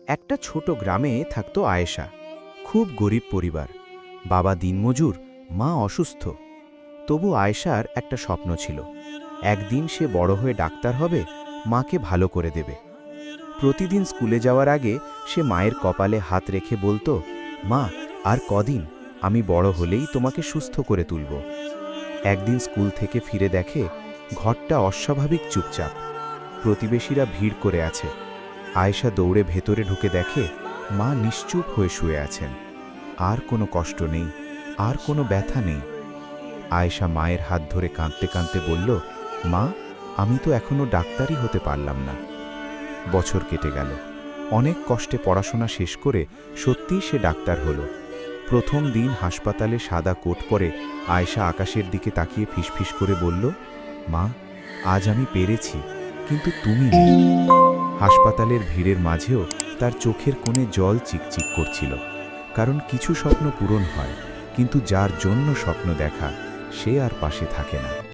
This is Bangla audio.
একটা ছোট গ্রামে থাকতো আয়েশা। খুব গরিব পরিবার, বাবা দিনমজুর, মা অসুস্থ। তবু আয়েশার একটা স্বপ্ন ছিল, একদিন সে বড় হয়ে ডাক্তার হবে, মাকে ভালো করে দেবে। প্রতিদিন স্কুলে যাওয়ার আগে সে মায়ের কপালে হাত রেখে বলতো, মা, আর কদিন, আমি বড় হলেই তোমাকে সুস্থ করে তুলব। একদিন স্কুল থেকে ফিরে দেখে ঘরটা অস্বাভাবিক চুপচাপ, প্রতিবেশীরা ভিড় করে আছে। আয়েশা দৌড়ে ভেতরে ঢুকে দেখে মা নিশ্চুপ হয়ে শুয়ে আছেন। আর কোনো কষ্ট নেই, আর কোনো ব্যথা নেই। আয়েশা মায়ের হাত ধরে কাঁদতে কাঁদতে বলল, মা, আমি তো এখনো ডাক্তারই হতে পারলাম না। বছর কেটে গেল। অনেক কষ্টে পড়াশোনা শেষ করে সত্যিই সে ডাক্তার হলো। প্রথম দিন হাসপাতালে সাদা কোট পরে আয়েশা আকাশের দিকে তাকিয়ে ফিসফিস করে বলল, মা, আজ আমি পেরেছি, কিন্তু তুমি নেই। হাসপাতালের ভিড়ের মাঝেও তার চোখের কোণে জল চিকচিক করছিল। কারণ কিছু স্বপ্ন পূরণ হয়, কিন্তু যার জন্য স্বপ্ন দেখা সে আর পাশে থাকে না।